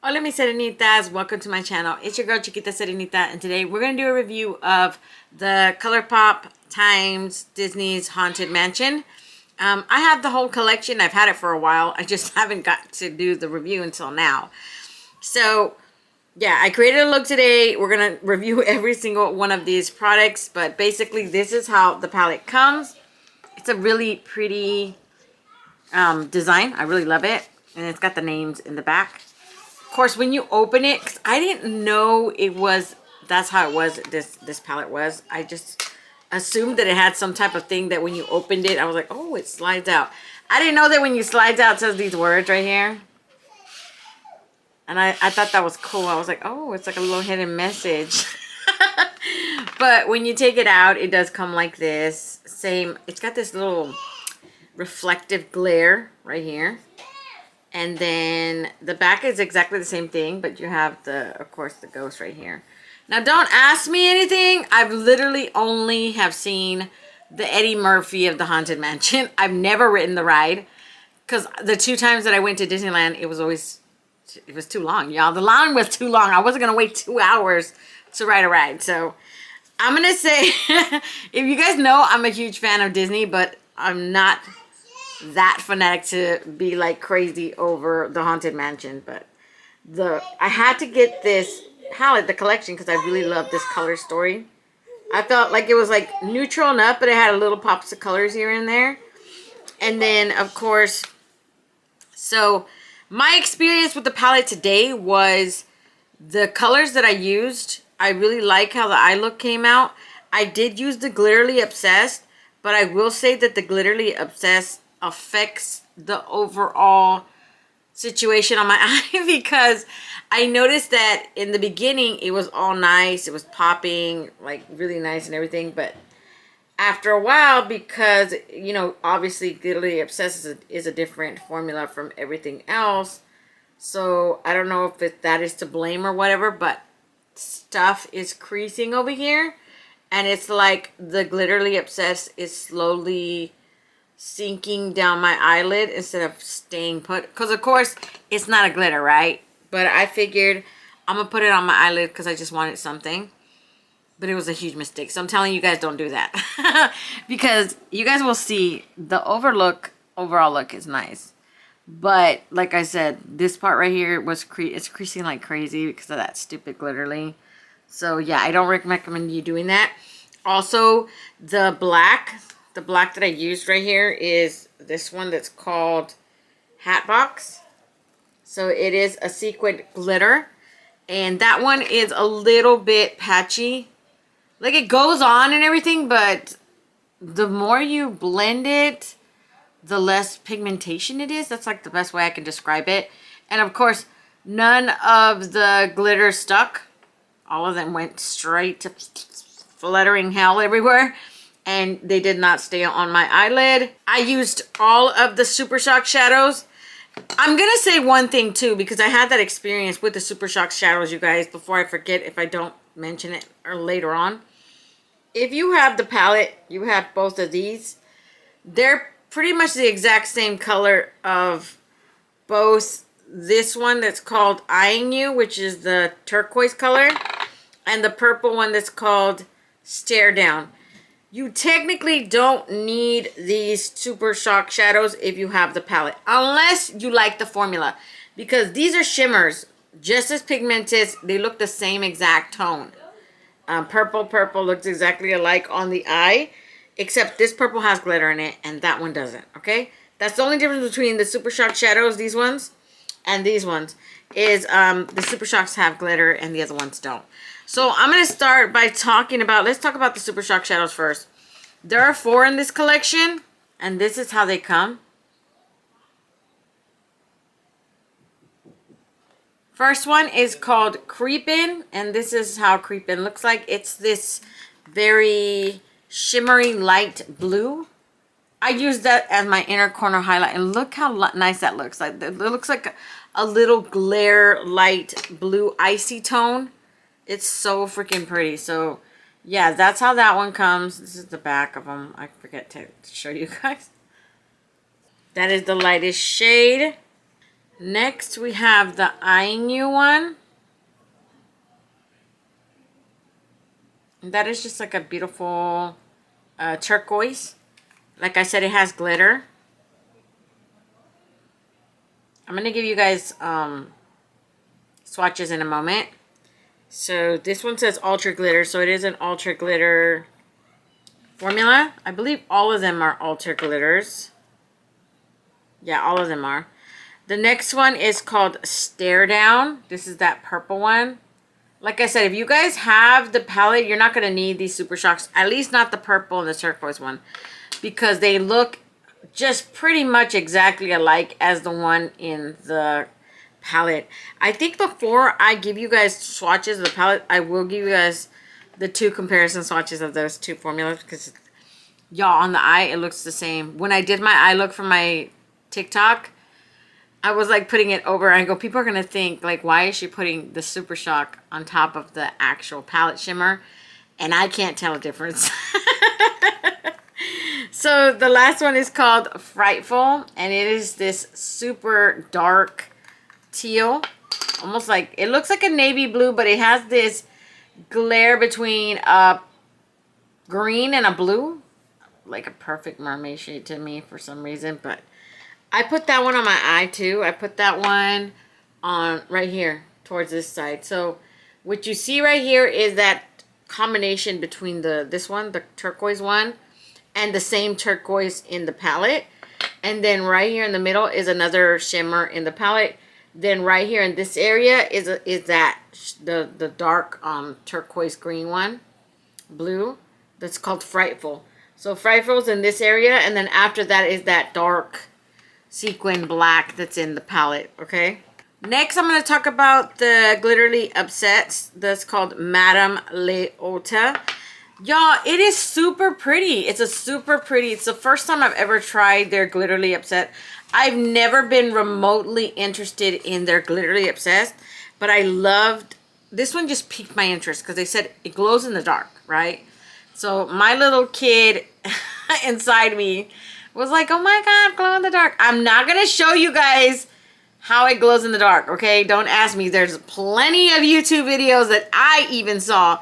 Hola mis serenitas, welcome to my channel. It's your girl Chiquita Serenita, and today we're going to do a review of the Colourpop times Disney's Haunted Mansion. I have the whole collection. I've had it for a while. I just haven't got to do the review until now. So yeah, I created a look today. We're going to review every single one of these products, but basically this is how the palette comes. It's a really pretty design. I really love it, and it's got the names in the back. Of course, when you open it, 'cause I didn't know that's how it was, this palette was. I just assumed that it had some type of thing that when you opened it, I was like, oh, it slides out. I didn't know that when you slides out, it says these words right here. And I thought that was cool. I was like, oh, it's like a little hidden message. But when you take it out, it does come like this. Same, it's got this little reflective glare right here. And then the back is exactly the same thing, but you have of course, the ghost right here. Now, don't ask me anything. I've literally only have seen the Eddie Murphy of the Haunted Mansion. I've never ridden the ride, because the 2 times that I went to Disneyland, it was too long, y'all. The line was too long. I wasn't going to wait 2 hours to ride a ride. So I'm going to say, if you guys know, I'm a huge fan of Disney, but I'm not that fanatic to be like crazy over the Haunted Mansion. But I had to get this palette, the collection, because I really love this color story. I felt like it was like neutral enough, but it had a little pops of colors here and there. And then of course, so my experience with the palette today was the colors that I used. I really like how the eye look came out. I did use the Glitterly Obsessed, but I will say that the Glitterly Obsessed affects the overall situation on my eye, because I noticed that in the beginning it was all nice, it was popping like really nice and everything, but after a while, because you know, obviously Glitterly Obsessed is a different formula from everything else, so I don't know if that is to blame or whatever, but stuff is creasing over here, and it's like the Glitterly Obsessed is slowly sinking down my eyelid instead of staying put, because of course it's not a glitter, right? But I figured I'm gonna put it on my eyelid because I just wanted something, but it was a huge mistake. So I'm telling you guys, don't do that. Because you guys will see the overall look is nice, but like I said, this part right here it's creasing like crazy because of that stupid Glitterly. So yeah, I don't recommend you doing that. Also, the black that I used right here is this one that's called Hatbox. So it is a sequined glitter, and that one is a little bit patchy. Like, it goes on and everything, but the more you blend it, the less pigmentation it is. That's like the best way I can describe it. And of course, none of the glitter stuck. All of them went straight to fluttering hell everywhere. And they did not stay on my eyelid. I used all of the Super Shock shadows. I'm going to say one thing too, because I had that experience with the Super Shock shadows, you guys, before I forget, if I don't mention it or later on. If you have the palette, you have both of these. They're pretty much the exact same color of both this one that's called Eyeing You, which is the turquoise color, and the purple one that's called Stare Down. You technically don't need these Super Shock shadows if you have the palette, unless you like the formula, because these are shimmers, just as pigmented. They look the same exact tone. Purple looks exactly alike on the eye, except this purple has glitter in it and that one doesn't, okay? That's the only difference between the Super Shock shadows, these ones, and these ones, is the Super Shocks have glitter and the other ones don't. So I'm going to start by let's talk about the Super Shock shadows first. There are 4 in this collection, and this is how they come. First one is called Creepin', and this is how Creepin' looks like. It's this very shimmery light blue. I used that as my inner corner highlight, and look how nice that looks. Like, it looks like a little glare light blue icy tone. It's so freaking pretty. So yeah, that's how that one comes. This is the back of them. I forget to show you guys. That is the lightest shade. Next, we have the Eyeing You one. And that is just like a beautiful turquoise. Like I said, it has glitter. I'm going to give you guys swatches in a moment. So this one says Ultra Glitter. So it is an Ultra Glitter formula. I believe all of them are Ultra Glitters. Yeah, all of them are. The next one is called Stare Down. This is that purple one. Like I said, if you guys have the palette, you're not going to need these Super Shocks. At least not the purple and the turquoise one. Because they look just pretty much exactly alike as the one in the palette. I think before I give you guys swatches of the palette, I will give you guys the two comparison swatches of those two formulas. Because, y'all, on the eye, it looks the same. When I did my eye look for my TikTok, I was like putting it over. I go, people are going to think, like, why is she putting the Super Shock on top of the actual palette shimmer? And I can't tell a difference. So the last one is called Frightful. And it is this super dark teal. Almost like, it looks like a navy blue, but it has this glare between a green and a blue. Like a perfect mermaid shade to me for some reason, but I put that one on my eye too. I put that one on right here towards this side. So what you see right here is that combination between this one, the turquoise one, and the same turquoise in the palette. And then right here in the middle is another shimmer in the palette. Then right here in this area is the dark turquoise green one, blue. That's called Frightful. So Frightful's in this area, and then after that is that dark sequin black that's in the palette, okay? Next, I'm going to talk about the Glitterly Upsets. That's called Madame Leota. Y'all, it is super pretty. It's it's the first time I've ever tried their Glitterly Upset. I've never been remotely interested in their Glitterly Obsessed, but I loved, this one just piqued my interest because they said it glows in the dark, right? So my little kid inside me was like, oh my God, glow in the dark. I'm not going to show you guys how it glows in the dark, okay? Don't ask me. There's plenty of YouTube videos that I even saw.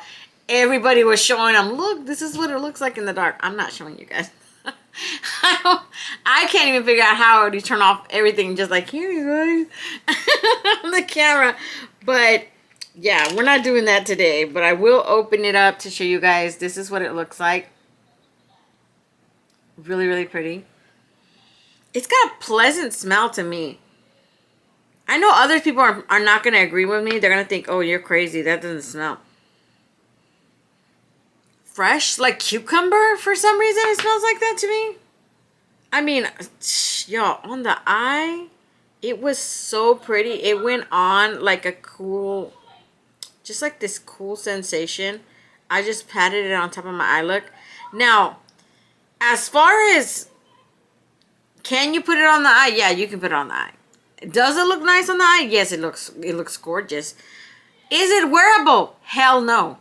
Everybody was showing them, look, this is what it looks like in the dark. I'm not showing you guys. I can't even figure out how to turn off everything. Just like, here you go. On the camera. But yeah, we're not doing that today. But I will open it up to show you guys. This is what it looks like. Really, really pretty. It's got a pleasant smell to me. I know other people are not going to agree with me. They're going to think, oh, you're crazy. That doesn't smell. Fresh, like cucumber for some reason. It smells like that to me. I mean, y'all, on the eye, it was so pretty. It went on like a cool, just like this cool sensation. I just patted it on top of my eye look. Now, as far as, can you put it on the eye? Yeah, you can put it on the eye. Does it look nice on the eye? Yes, it looks gorgeous. Is it wearable? Hell no.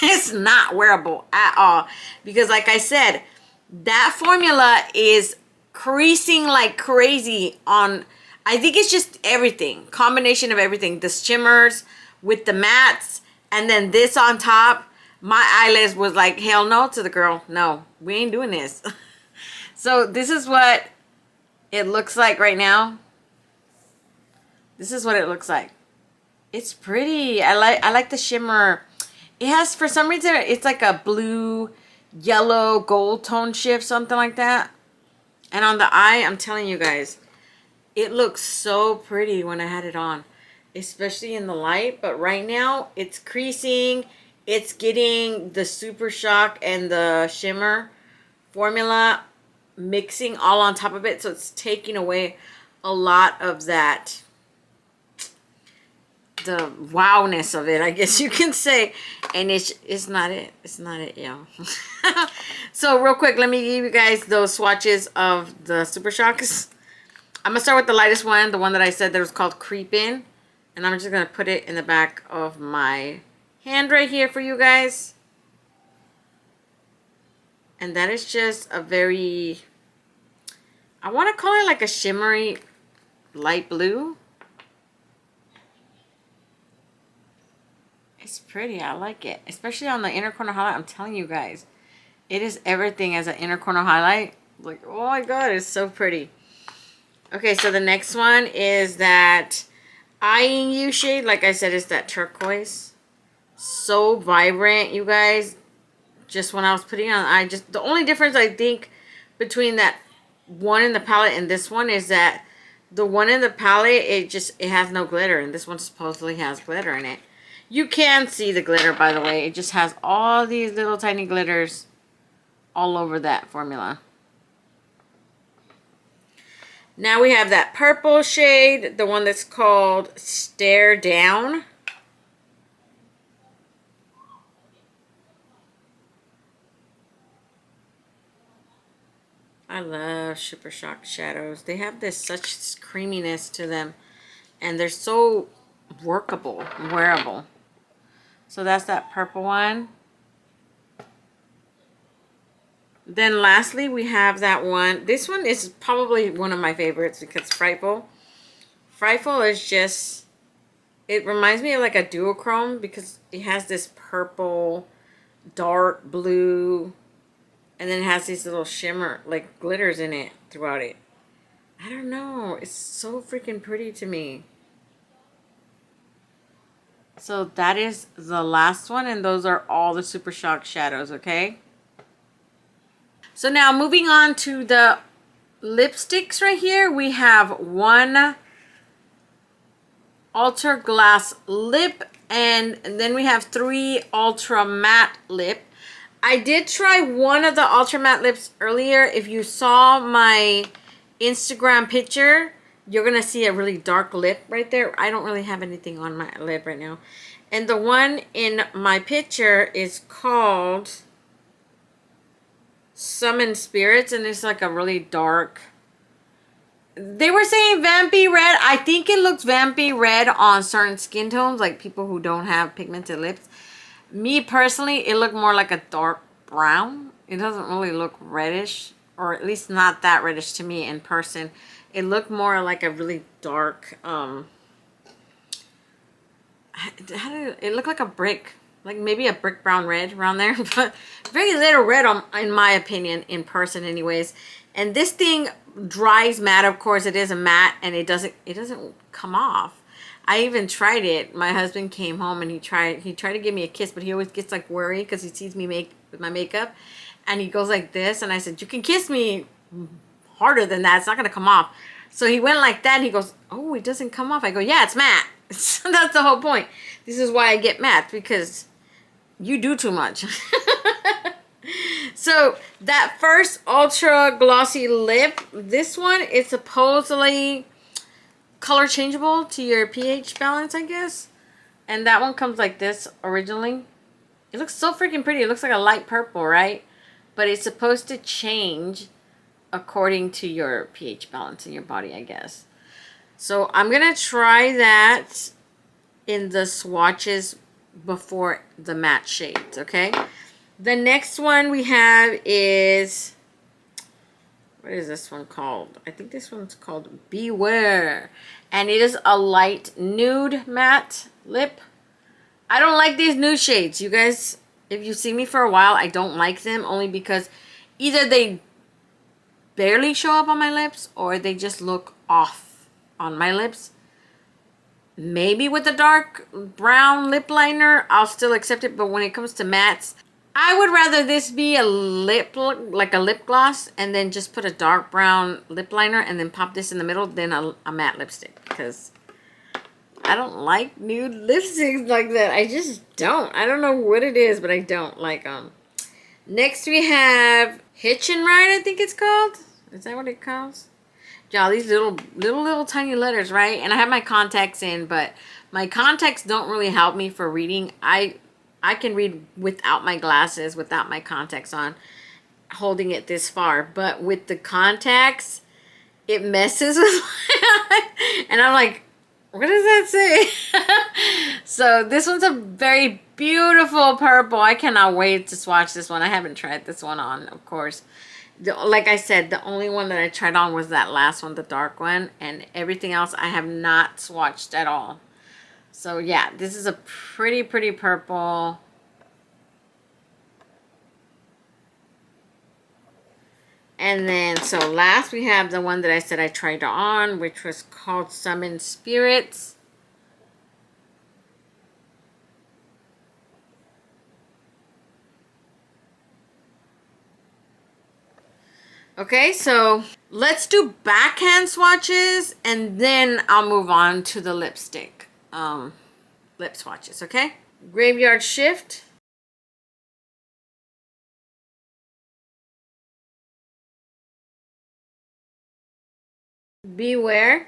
It's not wearable at all. Because like I said, that formula is creasing like crazy on, I think it's just everything. Combination of everything. The shimmers with the mattes and then this on top. My eyelash was like, hell no to the girl. No, we ain't doing this. So this is what it looks like right now. This is what it looks like. It's pretty. I like the shimmer. It has, for some reason, it's like a blue, yellow, gold tone shift, something like that. And on the eye, I'm telling you guys, it looks so pretty when I had it on, especially in the light. But right now, it's creasing. It's getting the Super Shock and the shimmer formula mixing all on top of it. So it's taking away a lot of that, the wowness of it, I guess you can say. And it's not it. It's not it, y'all. So real quick, let me give you guys those swatches of the Super Shocks. I'm going to start with the lightest one, the one that I said that was called Creepin'. And I'm just going to put it in the back of my hand right here for you guys. And that is just a very, I want to call it like a shimmery light blue. It's pretty. I like it. Especially on the inner corner highlight. I'm telling you guys. It is everything as an inner corner highlight. Like, oh my god, it's so pretty. Okay, so the next one is that Eyeing You shade. Like I said, it's that turquoise. So vibrant, you guys. Just when I was putting on, the only difference I think between that one in the palette and this one is that the one in the palette, it has no glitter, and this one supposedly has glitter in it. You can see the glitter, by the way. It just has all these little tiny glitters all over that formula. Now we have that purple shade, the one that's called Stare Down. I love Super Shock shadows. They have this such creaminess to them, and they're so workable, wearable. So that's that purple one. Then lastly, we have that one. This one is probably one of my favorites because Frightful. Frightful is just, it reminds me of like a duochrome because it has this purple, dark blue, and then it has these little shimmer, like glitters in it throughout it. I don't know. It's so freaking pretty to me. So that is the last one, and those are all the Super Shock shadows, okay? So now moving on to the lipsticks right here, we have one Ultra Glass Lip, and then we have 3 Ultra Matte Lip. I did try one of the Ultra Matte Lips earlier. If you saw my Instagram picture, you're going to see a really dark lip right there. I don't really have anything on my lip right now. And the one in my picture is called Summon Spirits, and it's like a really dark. They were saying vampy red. I think it looks vampy red on certain skin tones, like people who don't have pigmented lips. Me personally, it looked more like a dark brown. It doesn't really look reddish, or at least not that reddish to me in person. It looked more like a really dark, it looked like a brick, like maybe a brick brown red around there, but very little red in my opinion, in person anyways. And this thing dries matte, of course. It is a matte, and it doesn't come off. I even tried it. My husband came home and he tried to give me a kiss, but he always gets like worried because he sees me with my makeup, and he goes like this, and I said, you can kiss me harder than that, it's not gonna come off. So he went like that, and he goes, oh, it doesn't come off. I go, yeah, it's matte. So that's the whole point. This is why I get matte, because you do too much. So that first ultra glossy lip, this one is supposedly color changeable to your pH balance, I guess. And that one comes like this originally. It looks so freaking pretty. It looks like a light purple, right? But it's supposed to change according to your pH balance in your body, I guess. So I'm going to try that in the swatches before the matte shades, okay? The next one we have is, what is this one called? I think this one's called Beware. And it is a light nude matte lip. I don't like these nude shades. You guys, if you see me for a while, I don't like them only because either they barely show up on my lips or they just look off on my lips. Maybe with a dark brown lip liner, I'll still accept it. But when it comes to mattes, I would rather this be a lip, like a lip gloss, and then just put a dark brown lip liner and then pop this in the middle than a matte lipstick. Because I don't like nude lipsticks like that. I just don't. I don't know what it is, but I don't like them. Next we have Hitch and Ride, I think it's called. Is that what it calls? Y'all, these little tiny letters, right? And I have my contacts in, but my contacts don't really help me for reading. I can read without my glasses, without my contacts on, holding it this far. But with the contacts, it messes with my eye. And I'm like, what does that say? So this one's a very beautiful purple. I cannot wait to swatch this one. I haven't tried this one on, of course. Like I said, the only one that I tried on was that last one, the dark one. And everything else I have not swatched at all. So yeah, this is a pretty purple. And then, so last we have the one that I said I tried on, which was called Summon Spirits. Okay, so let's do backhand swatches, and then I'll move on to the lipstick lip swatches, okay? Graveyard Shift. Beware.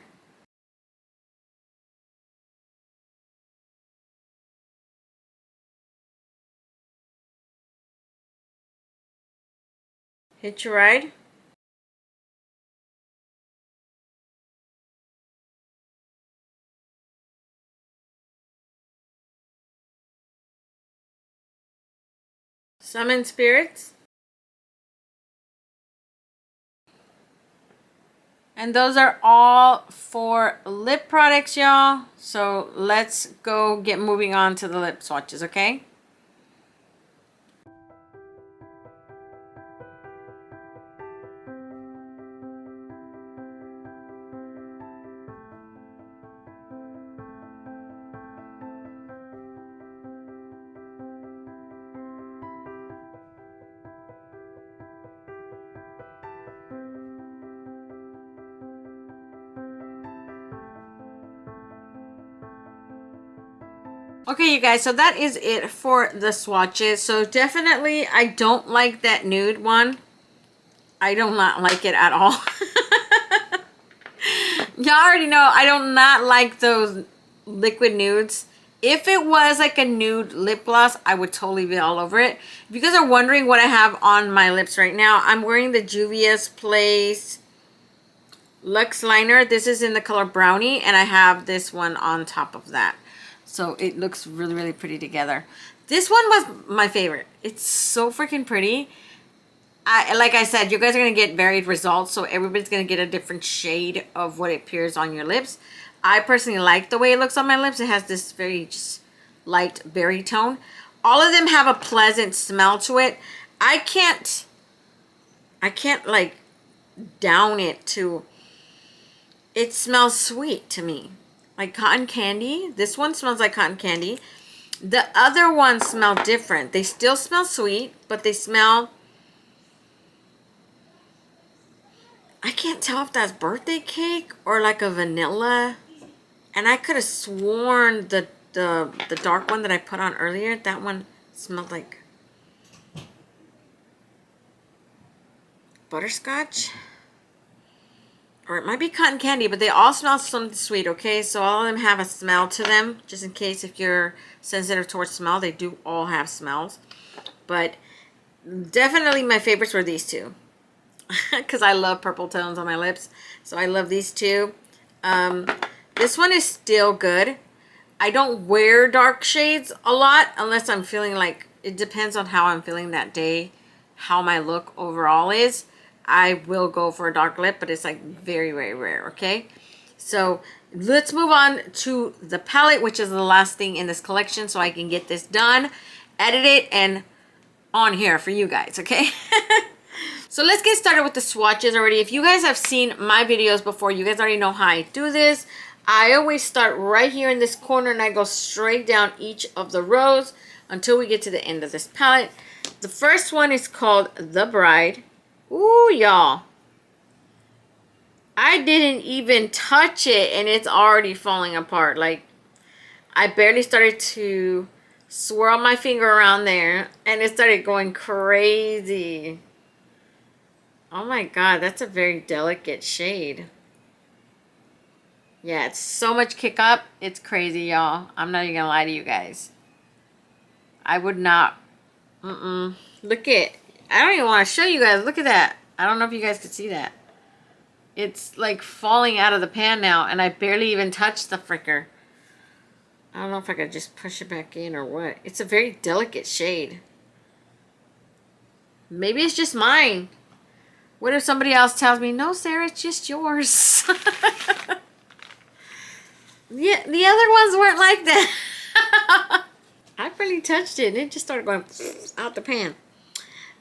Hitch a Ride. Summon Spirits. And those are all for lip products, y'all. So let's go get moving on to the lip swatches, okay? Okay, you guys, so that is it for the swatches. So definitely, I don't like that nude one. I do not like it at all. Y'all already know I do not like those liquid nudes. If it was like a nude lip gloss, I would totally be all over it. If you guys are wondering what I have on my lips right now, I'm wearing the Juvia's Place Luxe Liner. This is in the color Brownie, and I have this one on top of that. So it looks really pretty together. This one was my favorite. It's so freaking pretty. Like I said, you guys are going to get varied results, so everybody's going to get a different shade of what it appears on your lips. I personally like the way it looks on my lips. It has this very just light berry tone. All of them have a pleasant smell to it. I can't like down it to, it smells sweet to me. Like cotton candy. This one smells like cotton candy. The other ones smell different. They still smell sweet, but they smell, I can't tell if that's birthday cake or like a vanilla. And I could have sworn the dark one that I put on earlier, that one smelled like butterscotch. Or it might be cotton candy, but they all smell something sweet, okay? So all of them have a smell to them, just in case if you're sensitive towards smell. They do all have smells. But definitely my favorites were these two. Because I love purple tones on my lips. So I love these two. This one is still good. I don't wear dark shades a lot unless I'm feeling like, it depends on how I'm feeling that day, how my look overall is. I will go for a dark lip, but it's like very rare, okay? So let's move on to the palette, which is the last thing in this collection, so I can get this done, edit it, and on here for you guys, okay? So let's get started with the swatches already. If you guys have seen my videos before, you guys already know how I do this. I always start right here in this corner and I go straight down each of the rows until we get to the end of this palette. The first one is called The Bride. Ooh, y'all. I didn't even touch it and it's already falling apart. Like, I barely started to swirl my finger around there and it started going crazy. Oh my god, that's a very delicate shade. Yeah, it's so much kick up. It's crazy, y'all. I'm not even gonna lie to you guys. I would not. Look at, I don't even want to show you guys. Look at that. I don't know if you guys could see that. It's like falling out of the pan now, and I barely even touched the fricker. I don't know if I could just push it back in or what. It's a very delicate shade. Maybe it's just mine. What if somebody else tells me, no, Sarah, it's just yours? Yeah, the other ones weren't like that. I barely touched it and it just started going out the pan.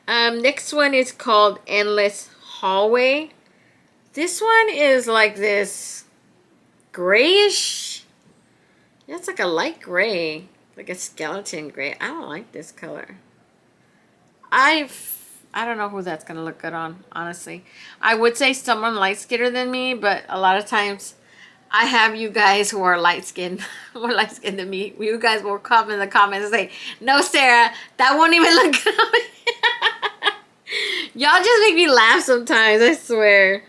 Next one is called Endless Hallway. This one is like this grayish. Yeah, it's like a light gray, like a skeleton gray. I don't like this color. I don't know who that's gonna look good on, honestly. I would say someone light skinned than me, but a lot of times I have you guys who are light skinned, more light skinned than me. You guys will come in the comments and say, "No, Sarah, that won't even look good on me." Y'all just make me laugh sometimes, I swear.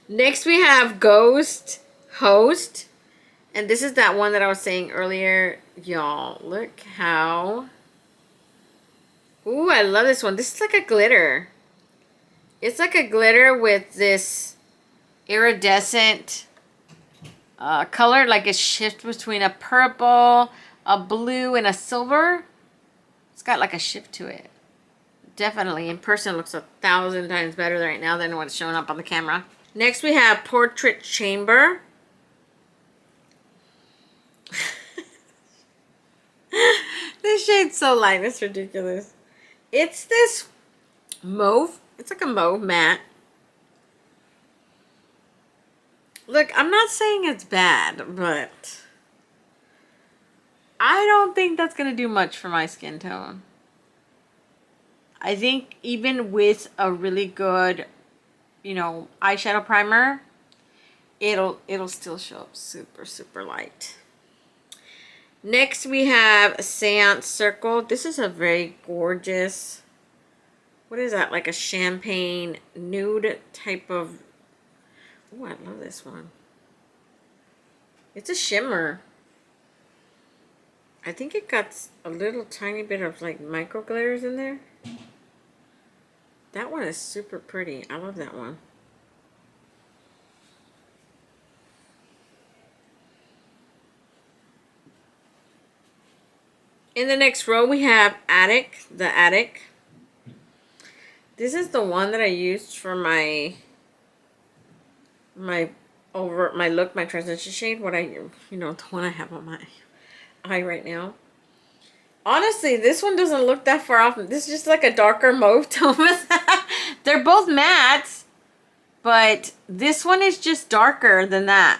Next we have Ghost Host. And this is that one that I was saying earlier. Y'all, look how... Ooh, I love this one. This is like a glitter. It's like a glitter with this iridescent color. Like a shift between a purple, a blue, and a silver. It's got like a shift to it. Definitely, in person, it looks 1,000 times better right now than what's showing up on the camera. Next, we have Portrait Chamber. This shade's so light, it's ridiculous. It's this mauve. It's like a mauve matte. Look, I'm not saying it's bad, but I don't think that's going to do much for my skin tone. I think even with a really good, you know, eyeshadow primer, it'll still show up super, super light. Next we have Seance Circle. This is a very gorgeous, what is that, like a champagne nude type of, oh, I love this one. It's a shimmer. I think it got a little tiny bit of like micro glitters in there. That one is super pretty. I love that one. In the next row, we have Attic, the Attic. This is the one that I used for my look, my transition shade. What the one I have on my eye right now. Honestly, this one doesn't look that far off. This is just like a darker mauve tone. They're both mattes, but this one is just darker than that.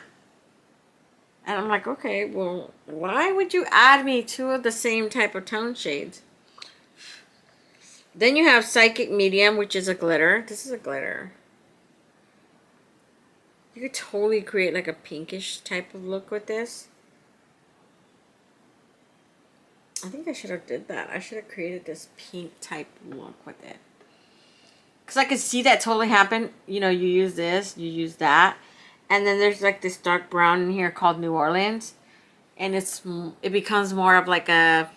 And I'm like, okay, well, why would you add me two of the same type of tone shades? Then you have Psychic Medium, which is a glitter. This is a glitter. You could totally create like a pinkish type of look with this. I think I should have did that. I should have created this pink type look with it. Because I could see that totally happen. You know, you use this, you use that. And then there's like this dark brown in here called New Orleans. And it becomes more of like a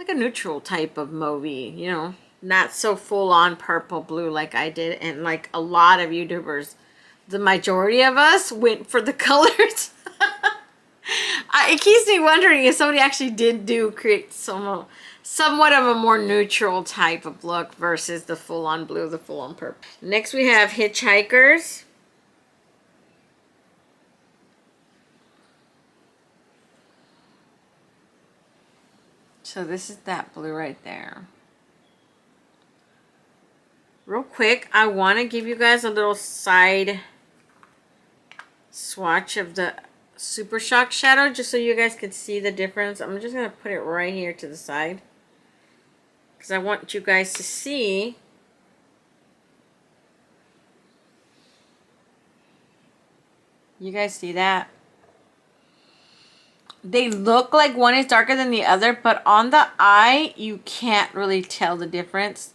neutral type of mauvey, you know. Not so full on purple blue like I did. And like a lot of YouTubers, the majority of us went for the colors. It keeps me wondering if somebody actually did create somewhat of a more neutral type of look versus the full on blue, the full on purple. Next we have Hitchhikers. So this is that blue right there. Real quick, I want to give you guys a little side swatch of the Super Shock shadow just so you guys can see the difference. I'm just going to put it right here to the side because I want you guys to see. You guys see that? They look like one is darker than the other, but on the eye, you can't really tell the difference.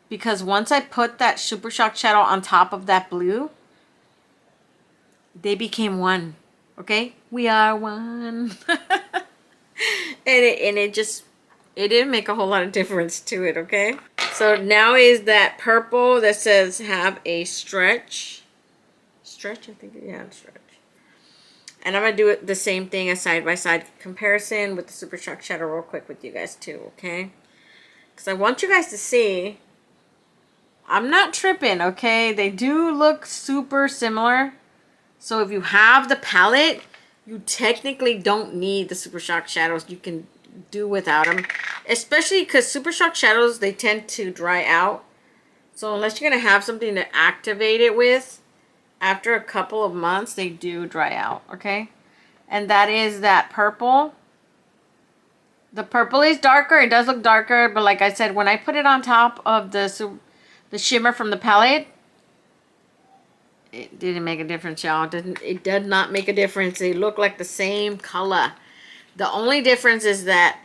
Because once I put that Super Shock shadow on top of that blue, they became one. Okay? We are one. and it didn't make a whole lot of difference to it, okay? So now is that purple that says have a stretch. Stretch, I think, yeah, stretch. And I'm going to do it the same thing, a side-by-side comparison with the Super Shock shadow real quick with you guys too, okay? Because I want you guys to see, I'm not tripping, okay? They do look super similar. So if you have the palette, you technically don't need the Super Shock shadows. You can do without them, especially because Super Shock shadows, they tend to dry out. So unless you're going to have something to activate it with, after a couple of months, they do dry out, okay? And that is that purple. The purple is darker. It does look darker, but like I said, when I put it on top of the shimmer from the palette, it didn't make a difference, y'all. It did not make a difference. They look like the same color. The only difference is that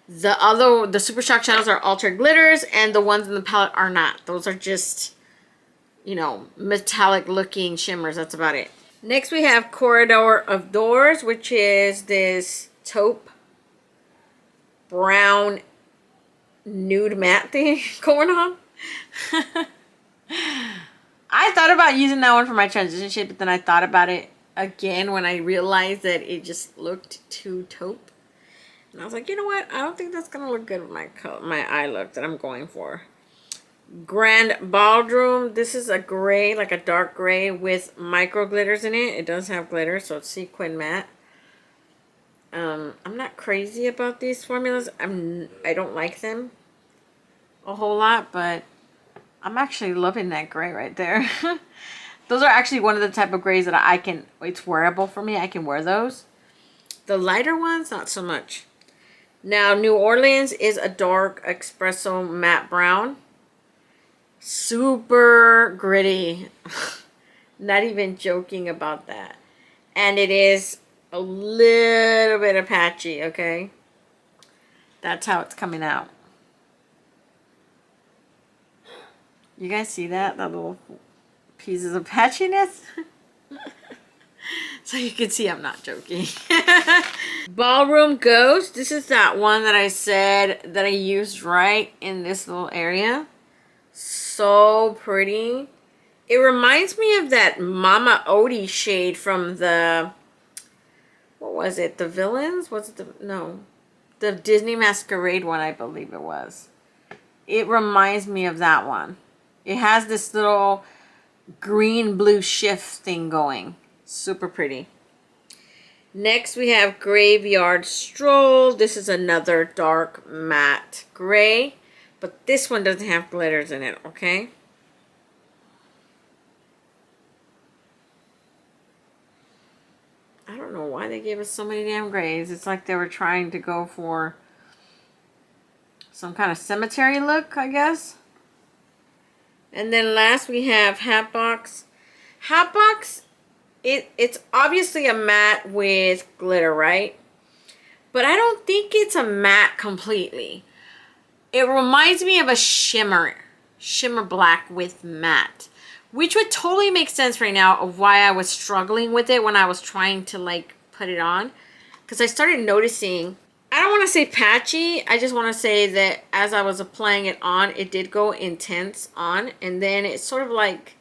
the Super Shock shadows are altered glitters, and the ones in the palette are not. Those are just, you know, metallic looking shimmers. That's about it. Next we have Corridor of Doors, which is this taupe brown nude matte thing going on. I thought about using that one for my transition shade, but then I thought about it again when I realized that it just looked too taupe. And I was like, you know what? I don't think that's going to look good with my eye look that I'm going for. Grand Ballroom. This is a gray, like a dark gray with micro glitters in it. It does have glitter, so it's sequin matte. I'm not crazy about these formulas. I don't like them a whole lot, but I'm actually loving that gray right there. Those are actually one of the type of grays that it's wearable for me. I can wear those. The lighter ones, not so much. Now, New Orleans is a dark espresso matte brown. Super gritty. Not even joking about that. And it is a little bit patchy, okay? That's how it's coming out. You guys see that? The little pieces of patchiness? So you can see I'm not joking. Ballroom Ghost. This is that one that I said that I used right in this little area. So pretty. It reminds me of that Mama Odie shade from the... What was it? The Villains? Was it the... No. The Disney Masquerade one, I believe it was. It reminds me of that one. It has this little green-blue shift thing going. Super pretty. Next, we have Graveyard Stroll. This is another dark matte gray. But this one doesn't have glitters in it, okay? I don't know why they gave us so many damn grays. It's like they were trying to go for some kind of cemetery look, I guess. And then last we have Hatbox. Hatbox, it's obviously a matte with glitter, right? But I don't think it's a matte completely. It reminds me of a shimmer black with matte, which would totally make sense right now of why I was struggling with it when I was trying to like put it on. Because I started noticing, I don't want to say patchy, I just want to say that as I was applying it on, it did go intense on. And then it's sort of like,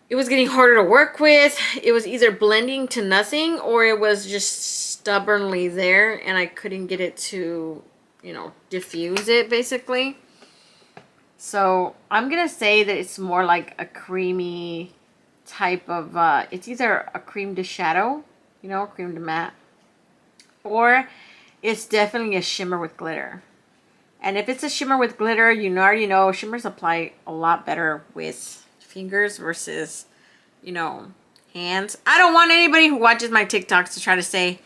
it was getting harder to work with. It was either blending to nothing or it was just stubbornly there and I couldn't get it to, you know, diffuse it basically. So I'm going to say that it's more like a creamy type of, it's either a cream to shadow, you know, cream to matte, or it's definitely a shimmer with glitter. And if it's a shimmer with glitter, you already know shimmers apply a lot better with fingers versus, you know, hands. I don't want anybody who watches my TikToks to try to say,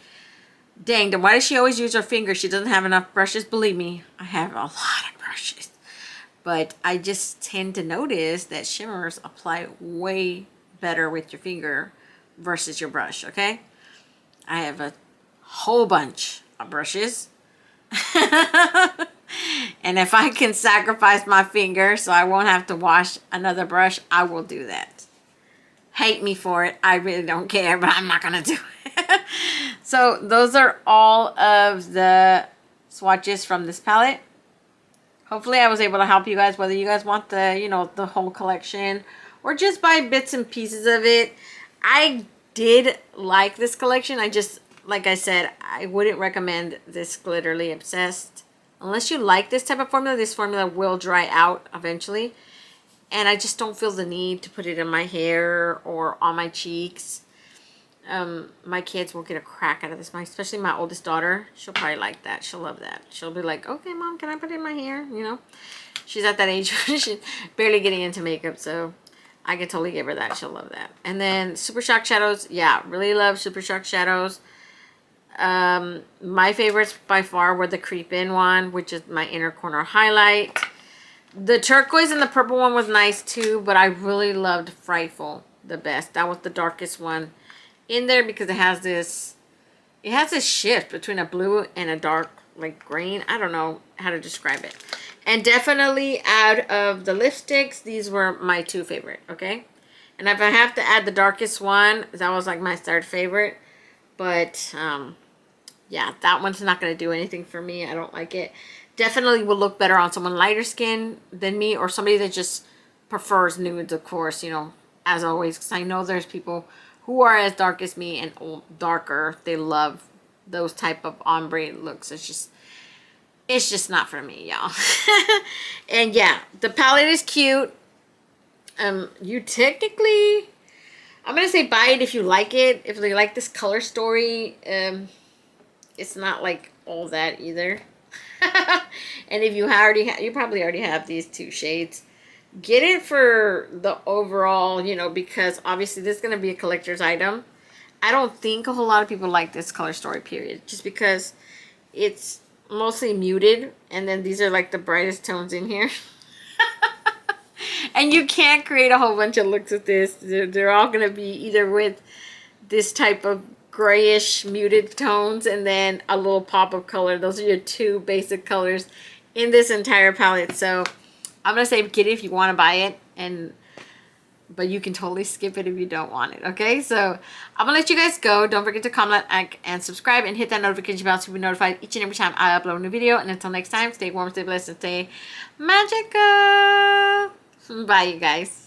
dang, then why does she always use her fingers? She doesn't have enough brushes. Believe me, I have a lot of brushes. But I just tend to notice that shimmers apply way better with your finger versus your brush, okay? I have a whole bunch of brushes. And if I can sacrifice my finger so I won't have to wash another brush, I will do that. Hate me for it. I really don't care, but I'm not going to do it. So those are all of the swatches from this palette. Hopefully I was able to help you guys, whether you guys want the, you know, the whole collection or just buy bits and pieces of it. I did like this collection. I just, like I said, I wouldn't recommend this Glitterly Obsessed. Unless you like this type of formula, this formula will dry out eventually. and I just don't feel the need to put it in my hair or on my cheeks. My kids will get a crack out of this. Especially my oldest daughter, she'll probably like that. She'll love that. She'll be like, okay, Mom, can I put it in my hair? You know, she's at that age where she's barely getting into makeup, so I can totally give her that. She'll love that. And then Super Shock Shadows. Yeah, really love Super Shock Shadows. My favorites by far were the Creep In one, which is my inner corner highlight. The turquoise and the purple one was nice too, but I really loved Frightful the best. That was the darkest one in there because it has this shift between a blue and a dark like green. I don't know how to describe it. And definitely out of the lipsticks, these were my two favorite, okay? And if I have to add the darkest one, that was like my third favorite. But yeah, that one's not going to do anything for me. I don't like it. Definitely will look better on someone lighter skin than me, or somebody that just prefers nudes, of course, you know, as always, because I know there's people who are as dark as me and darker. They love those type of ombre looks. It's just not for me, y'all. And yeah, the palette is cute. You technically, I'm gonna say buy it if you like it. If you like this color story, it's not like all that either. And if you you probably already have these two shades. Get it for the overall, you know, because obviously this is going to be a collector's item. I don't think a whole lot of people like this color story, period. Just because it's mostly muted. And then these are like the brightest tones in here. And you can't create a whole bunch of looks with this. They're all going to be either with this type of grayish muted tones and then a little pop of color. Those are your two basic colors in this entire palette. So I'm going to say get it if you want to buy it, but you can totally skip it if you don't want it, okay? So I'm going to let you guys go. Don't forget to comment, like, and subscribe, and hit that notification bell to be notified each and every time I upload a new video. And until next time, stay warm, stay blessed, and stay magical. Bye, you guys.